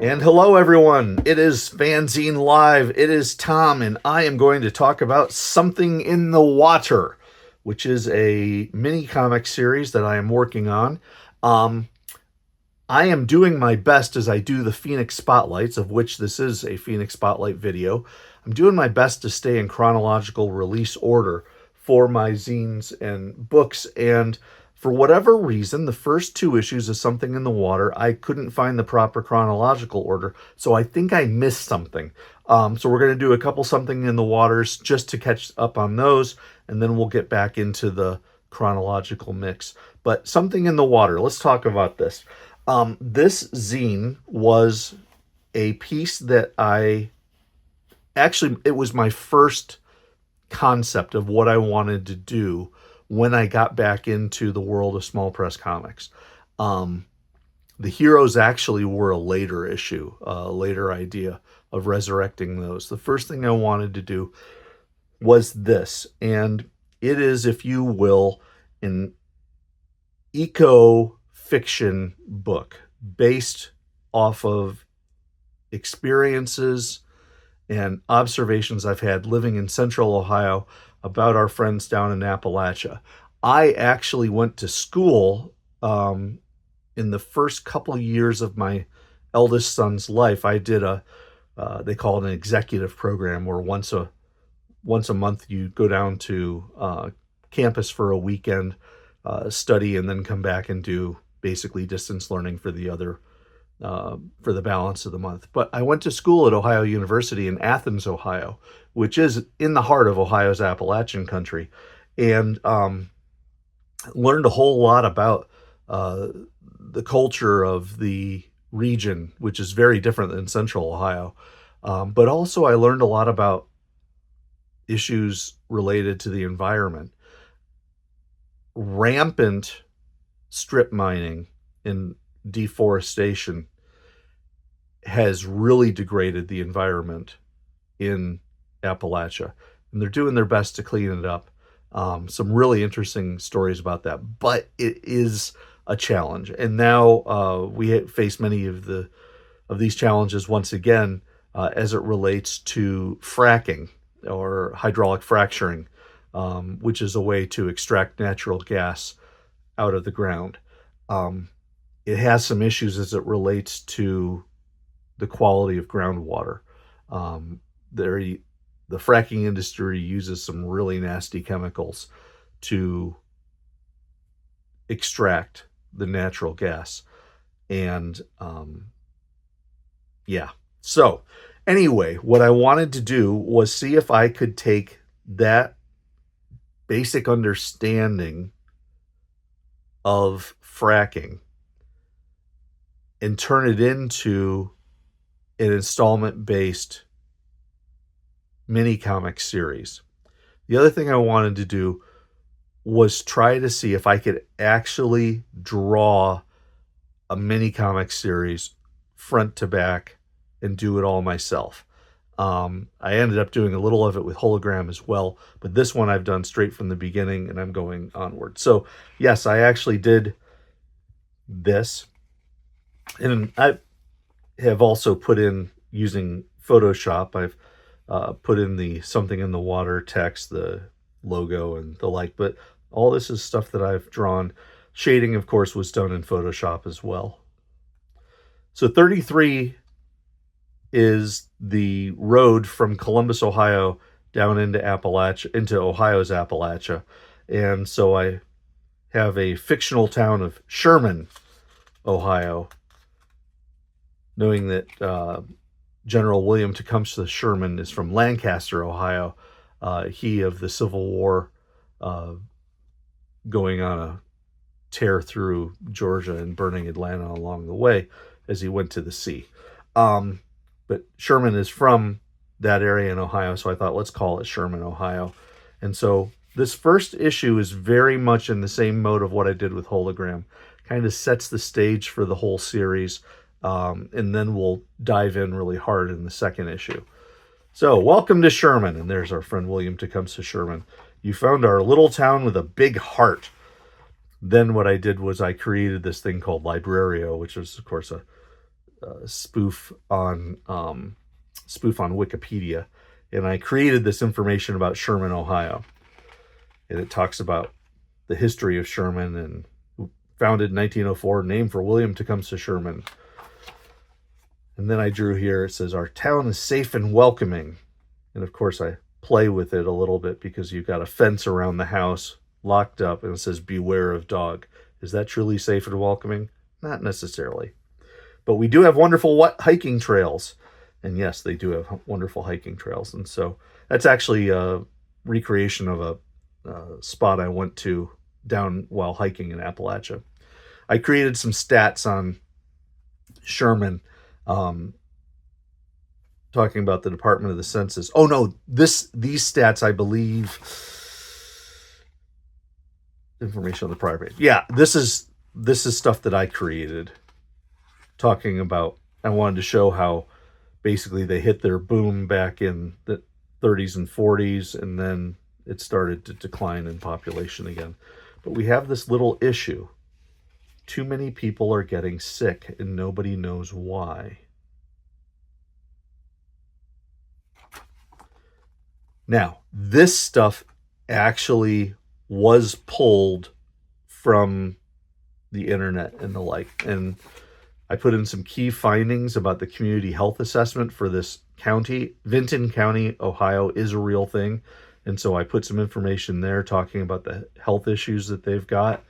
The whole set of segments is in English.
And hello, everyone. It is FANzine Live. It is Tom, and I am going to talk about Something in the Water, which is a mini comic series that I am working on. Um, I am doing my best as I do the Phoenix Spotlights, of which this is a Phoenix Spotlight video. I'm doing my best to stay in chronological release order for my zines and books, and for whatever reason, the first two issues of Something in the Water, I couldn't find the proper chronological order, so I think I missed something. So we're going to do a couple Something in the Waters just to catch up on those, and then we'll get back into the chronological mix. But Something in the Water, let's talk about this. This zine was a piece that it was my first concept of what I wanted to do when I got back into the world of small press comics. The heroes actually were a later issue, a later idea of resurrecting those. The first thing I wanted to do was this, and it is, if you will, an eco-fiction book based off of experiences and observations I've had living in central Ohio about our friends down in Appalachia. I actually went to school in the first couple of years of my eldest son's life. I did they call it an executive program, where once a month you go down to campus for a weekend, study, and then come back and do basically distance learning for the balance of the month. But I went to school at Ohio University in Athens, Ohio, which is in the heart of Ohio's Appalachian country, and learned a whole lot about the culture of the region, which is very different than Central Ohio. But also I learned a lot about issues related to the environment. Rampant strip mining and deforestation has really degraded the environment in Appalachia, and they're doing their best to clean it up. Some really interesting stories about that, but it is a challenge. And now we face many of these challenges once again as it relates to fracking, or hydraulic fracturing, which is a way to extract natural gas out of the ground. It has some issues as it relates to the quality of groundwater. The fracking industry uses some really nasty chemicals to extract the natural gas. And yeah. So anyway, what I wanted to do was see if I could take that basic understanding of fracking and turn it into an installment-based mini comic series. The other thing I wanted to do was try to see if I could actually draw a mini comic series front to back and do it all myself. I ended up doing a little of it with hologram as well, but this one I've done straight from the beginning, and I'm going onward. So yes, I actually did this, and I have also put in, using Photoshop, I've put in the Something in the Water text, the logo, and the like, but all this is stuff that I've drawn. Shading, of course, was done in Photoshop as well. So 33 is the road from Columbus, Ohio, down into Ohio's Appalachia. And so I have a fictional town of Sherman, Ohio, knowing that General William Tecumseh Sherman is from Lancaster, Ohio. He of the Civil War, going on a tear through Georgia and burning Atlanta along the way as he went to the sea. But Sherman is from that area in Ohio, so I thought, let's call it Sherman, Ohio. And so this first issue is very much in the same mode of what I did with hologram. Kind of sets the stage for the whole series, and then we'll dive in really hard in the second issue. So, welcome to Sherman, and there's our friend William Tecumseh Sherman. You found our little town with a big heart. Then what I did was I created this thing called Librario, which is, of course, spoof on Wikipedia, and I created this information about Sherman, Ohio, and it talks about the history of Sherman and founded in 1904, named for William Tecumseh Sherman. And then I drew here, it says, our town is safe and welcoming. And of course, I play with it a little bit because you've got a fence around the house, locked up, and it says, beware of dog. Is that truly safe and welcoming? Not necessarily. But we do have wonderful hiking trails. And yes, they do have wonderful hiking trails. And so that's actually a recreation of a spot I went to down while hiking in Appalachia. I created some stats on Sherman, talking about the Department of the Census. Oh no, these stats, I believe, information on the prior page. Yeah, this is stuff that I created, talking about, I wanted to show how basically they hit their boom back in the 30s and 40s, and then it started to decline in population again. But we have this little issue. Too many people are getting sick, and nobody knows why. Now, this stuff actually was pulled from the internet and the like, and I put in some key findings about the community health assessment for this county. Vinton County, Ohio is a real thing, and so I put some information there talking about the health issues that they've got.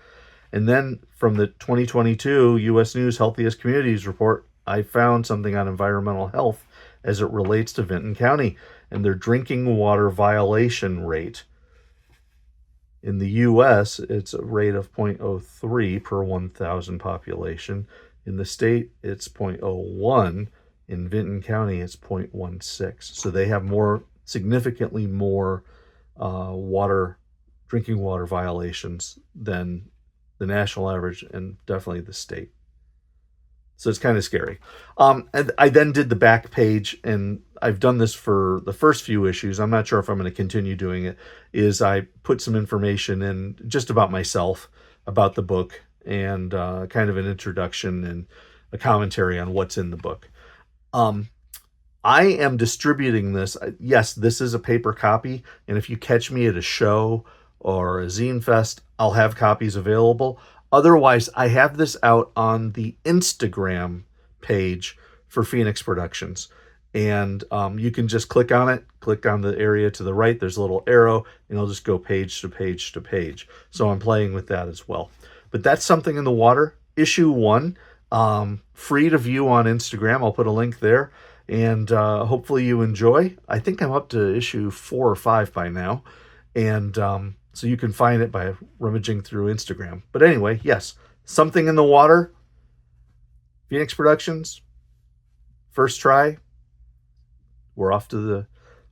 And then from the 2022 U.S. News Healthiest Communities report, I found something on environmental health as it relates to Vinton County and their drinking water violation rate. In the U.S., it's a rate of 0.03 per 1,000 population. In the state, it's 0.01. In Vinton County, it's 0.16. So they have significantly more drinking water violations than the national average, and definitely the state. So it's kind of scary. And I then did the back page, and I've done this for the first few issues. I'm not sure if I'm going to continue doing it. Is I put some information in just about myself, about the book, and kind of an introduction and a commentary on what's in the book. I am distributing this. Yes, this is a paper copy, and if you catch me at a show or a zine fest, I'll have copies available. Otherwise, I have this out on the Instagram page for Phoenix Productions. And you can just click on it, click on the area to the right. There's a little arrow, and it'll just go page to page to page. So I'm playing with that as well. But that's Something in the Water, issue 1, free to view on Instagram. I'll put a link there. And hopefully you enjoy. I think I'm up to issue 4 or 5 by now. And so you can find it by rummaging through Instagram. But anyway, yes, Something in the Water, Phoenix Productions, first try. We're off to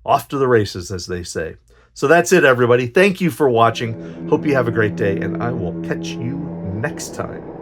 the races, as they say. So that's it, everybody. Thank you for watching. Hope you have a great day, and I will catch you next time.